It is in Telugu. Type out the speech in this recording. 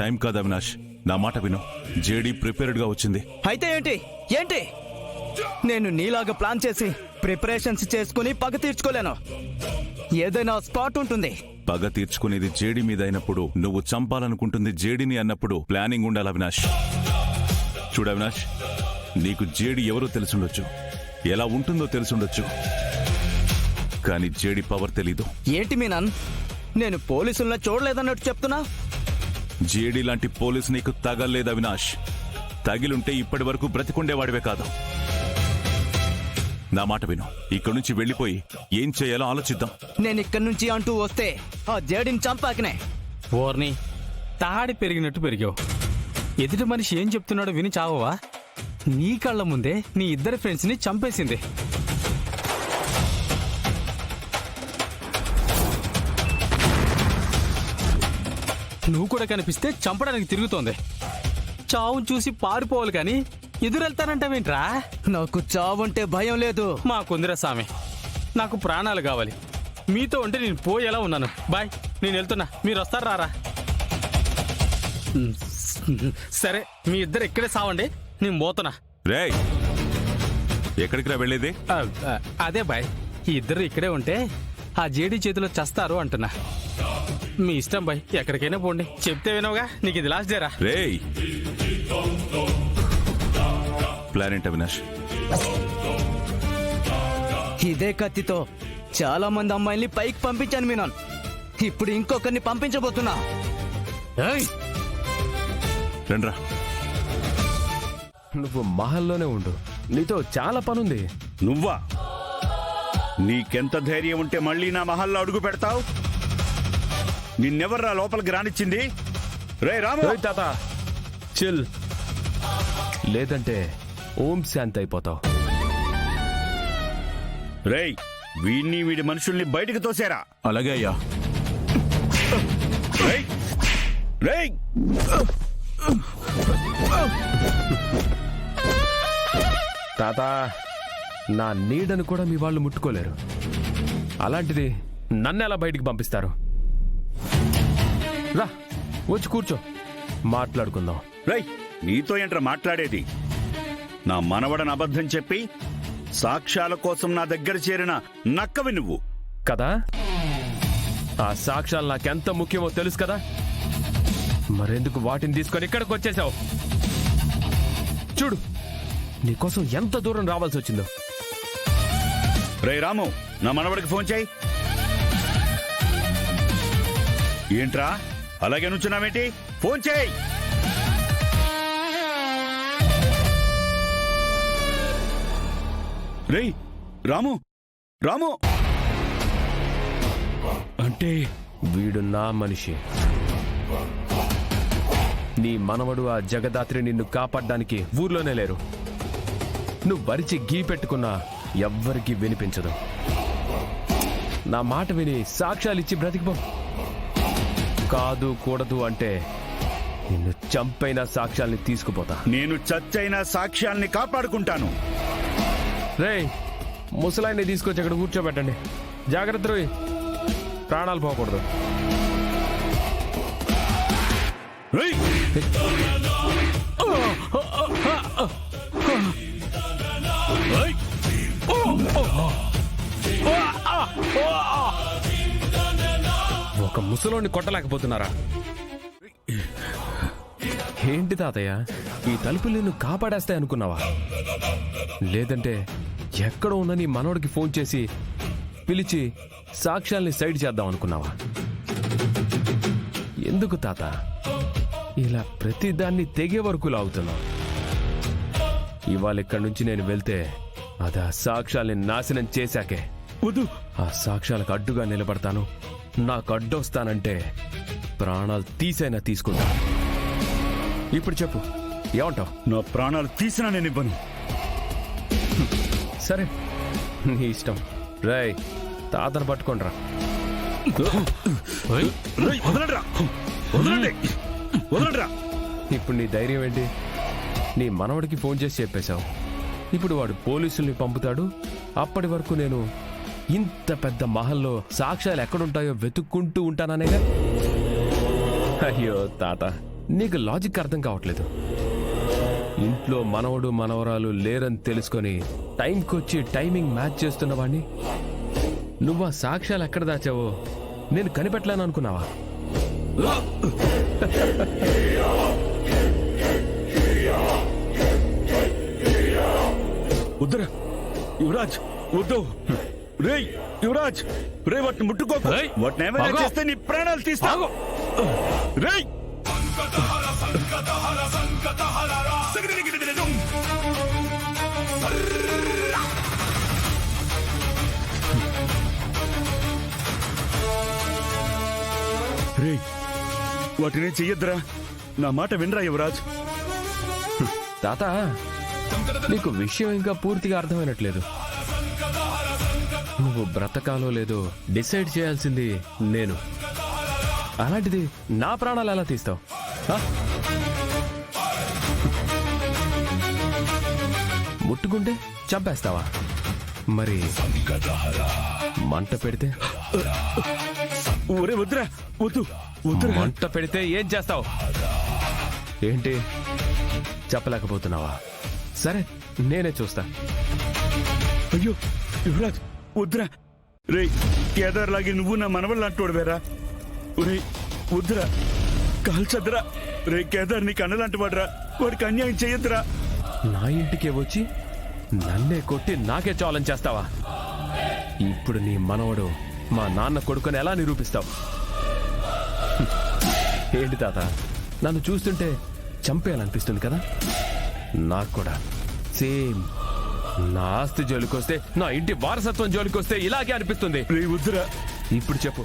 టైం కాదు అవినాష్, నా మాట విను. జేడీ ప్రిపేర్డ్ గా వచ్చింది. అయితే ఏంటి ఏంటి నేను నీలాగా ప్లాన్ చేసి ప్రిపరేషన్స్ చేసుకుని పగ తీర్చుకోలేను. ఏదైనా స్పాట్ ఉంటుంది. పగ తీర్చుకునేది జేడీ మీద అయినప్పుడు, నువ్వు చంపాలనుకుంటుంది జేడీని అన్నప్పుడు ప్లానింగ్ ఉండాలి అవినాష్. చూడు అవినాష్, నీకు జేడీ ఎవరో తెలుసుండొచ్చు, ఎలా ఉంటుందో తెలుసుండొచ్చు, కానీ జేడీ పవర్ తెలీదు. ఏంటి మీనన్, నేను పోలీసులను చూడలేదన్నట్టు చెప్తున్నా? జేడీ లాంటి పోలీసు నీకు తగలేదు అవినాష్. తగిలుంటే ఇప్పటి వరకు బ్రతికుండేవాడివే కాదు. నా మాట విను, ఇక్కడి నుంచి వెళ్ళిపోయి ఏం చేయాలో ఆలోచిద్దాం. నేను ఇక్కడి నుంచి అంటూ వస్తే ఆ జేడీని చంపాకనే. ఓర్ని తాడి పెరిగినట్టు పెరిగావు. ఎదుటి మనిషి ఏం చెప్తున్నాడో విని చావవా? నీ కళ్ళ ముందే నీ ఇద్దరు ఫ్రెండ్స్ ని చంపేసింది. నువ్వు కూడా కనిపిస్తే చంపడానికి తిరుగుతోంది. చావును చూసి పారిపోవాలి కానీ ఎదురెళ్తానంటావేంట్రా? నాకు చావంటే భయం లేదు. మాకుందిరా సామి, నాకు ప్రాణాలు కావాలి. మీతో ఉంటే నేను పోయేలా ఉన్నాను. బాయ్, నేను వెళ్తున్నా, మీరు వస్తారా రారా? సరే, మీ ఇద్దరు ఇక్కడే సావండి, నేను పోతున్నా. రేయ్, ఎక్కడికి రా వెళ్ళేది? అదే బాయ్, ఈ ఇద్దరు ఇక్కడే ఉంటే ఆ జేడీ చేతిలో చస్తారు అంటున్నా. మీ ఇష్టం బాయ్, ఎక్కడికైనా పోండి. చెప్తే వినవుగా, నీకు ఇది లాస్ట్ డేరా. రేయ్, ప్లాన్ ఏంటి అవినాష్? ఇదే కత్తితో చాలా మంది అమ్మాయిల్ని పైకి పంపించాను మీనన్. ఇప్పుడు ఇంకొకరిని పంపించబోతున్నా. రండ్రా. నువ్వు మహల్లోనే ఉండు, నీతో చాలా పనుంది. నువ్వా? నీకెంత ధైర్యం ఉంటే మళ్ళీ నా మహల్లో అడుగు పెడతావు? నిన్నెవర్రా లోపలికి రానిచ్చింది? రే రాము! తాత చిల్, లేదంటే ఓం శాంతి అయిపోతావు. రేయ్, వీడిని వీడి మనుషుల్ని బయటికి తోసారా? అలాగే అయ్యా. రేయ్ రేయ్ తాత, నా నీడను కూడా మీ వాళ్ళు ముట్టుకోలేరు. అలాంటిది నన్ను ఎలా బయటికి పంపిస్తారు? రా, వచ్చి కూర్చో, మాట్లాడుకుందాం. రేయ్, నీతో ఏంట్రా మాట్లాడేది? నా మనవడని అబద్ధం చెప్పి సాక్ష్యాల కోసం నా దగ్గర చేరిన నక్కవి నువ్వు కదా? ఆ సాక్ష్యాలు నాకెంత ముఖ్యమో తెలుసు కదా? మరెందుకు వాటిని తీసుకొని ఇక్కడికి వచ్చేసావు? చూడు, నీకోసం ఎంత దూరం రావాల్సి వచ్చిందో. రేయ్ రాము, నా మనవడికి ఫోన్ చేయి. ఏంట్రా అలాగే నుంచున్నావేంటి? ఫోన్ చేయి. రేయ్ రాము, రాము! అంటే వీడు నా మనిషి. నీ మనవడు ఆ జగదాత్రి నిన్ను కాపాడ్డానికి ఊర్లోనే లేరు. నువ్వు వరిచి గీ పెట్టుకున్నా ఎవ్వరికీ వినిపించదు. నా మాట విని సాక్ష్యాలిచ్చి బ్రతికిపో. కాదు కూడదు అంటే నిన్ను చంపైన సాక్ష్యాల్ని తీసుకుపోతా. నేను చచ్చైన సాక్ష్యాల్ని కాపాడుకుంటాను. రేయ్, ముసలాయిని తీసుకొచ్చి అక్కడ కూర్చోబెట్టండి. జాగ్రత్త రోయ్, ప్రాణాలు పోకూడదు. రేయ్! ఒక ముసలోని కొట్టలేకపోతున్నారా? ఏంటి తాతయ్య, ఈ తలుపులు నిన్ను కాపాడేస్తాయి అనుకున్నావా? లేదంటే ఎక్కడో ఉన్న నీ మనోడికి ఫోన్ చేసి పిలిచి సాక్ష్యాల్ని సైడ్ చేద్దాం అనుకున్నావా? ఎందుకు తాత ఇలా ప్రతిదాన్ని తెగే వరకు లాగుతున్నావు? ఇవాళ ఇక్కడి నుంచి నేను వెళ్తే అది ఆ సాక్ష్యాల్ని నాశనం చేశాకే. వద్దు. ఆ సాక్ష్యాలకు అడ్డుగా నిలబడతాను. నాకు అడ్డొస్తానంటే ప్రాణాలు తీసైనా తీసుకుంటా. ఇప్పుడు చెప్పు, ఏమంటావు? నా ప్రాణాలు తీసినా నేను ఇవ్వను. సరే, నీ ఇష్టం. రేయ్, తాతను పట్టుకోండిరా. వదలండిరా, వదలండి, వదలండిరా. ఇప్పుడు నీ ధైర్యం ఏంటి? నీ మనవడికి ఫోన్ చేసి చెప్పేశావు. ఇప్పుడు వాడు పోలీసుల్ని పంపుతాడు. అప్పటి వరకు నేను ఇంత పెద్ద మహల్లో సాక్ష్యాలు ఎక్కడుంటాయో వెతుక్కుంటూ ఉంటాననేగా. అయ్యో తాత, నీకు లాజిక్ అర్థం కావట్లేదు. ఇంట్లో మనవడు మనవరాలు లేరని తెలుసుకొని టైంకొచ్చి టైమింగ్ మ్యాచ్ చేస్తున్నవాణ్ణి నువ్వు ఆ సాక్ష్యాలు ఎక్కడ దాచావో నేను కనిపెట్టలేను అనుకున్నావా? వద్దురా యువరాజ్, వద్దు. రేయ్ యువరాజ్, రే వాటిని ముట్టుకోకు. రేయ్, వాటిని ఏమైనా ఆగు. చేస్తే నీ ప్రాణాలు తీస్తావు. రేయ్ రేయ్, వాటిని చెయ్యొద్దురా. నా మాట వినరా యువరాజ్. తాత, నీకు విషయం ఇంకా పూర్తిగా అర్థమైనట్లేదు. నువ్వు బ్రతకాలో లేదో డిసైడ్ చేయాల్సింది నేను. అలాంటిది నా ప్రాణాలు ఎలా తీస్తావు? ముట్టుకుంటే చంపేస్తావా? మరి మంట పెడితే? ఒరే వద్దురా, వద్దు వద్దురా. మంట పెడితే ఏం చేస్తావు? ఏంటి చెప్పలేకపోతున్నావా? సరే, నేనే చూస్తా. అయ్యో యువరాజ్, వద్దురా. రే కేదార్ లాగే నువ్వు నా మనవళ్ళు అంటోడు వేరా. ఒరే వద్దురా, కాల్చద్దురా. రే కేదార్ నీకు అన్నలాంటి వాడురా, వాడికి అన్యాయం చేయొద్దురా. నా ఇంటికే వచ్చి నన్నే కొట్టి నాకే ఛాలెంజ్ చేస్తావా? ఇప్పుడు నీ మనవడు మా నాన్న కొడుకుని ఎలా నిరూపిస్తావు? ఏంటి తాత, నన్ను చూస్తుంటే చంపేయాలనిపిస్తుంది కదా? నాకు కూడా సేమ్. నా ఆస్తి జోలికొస్తే, నా ఇంటి వారసత్వం జోలికొస్తే ఇలాగే అనిపిస్తుంది. రే వద్దురా. ఇప్పుడు చెప్పు,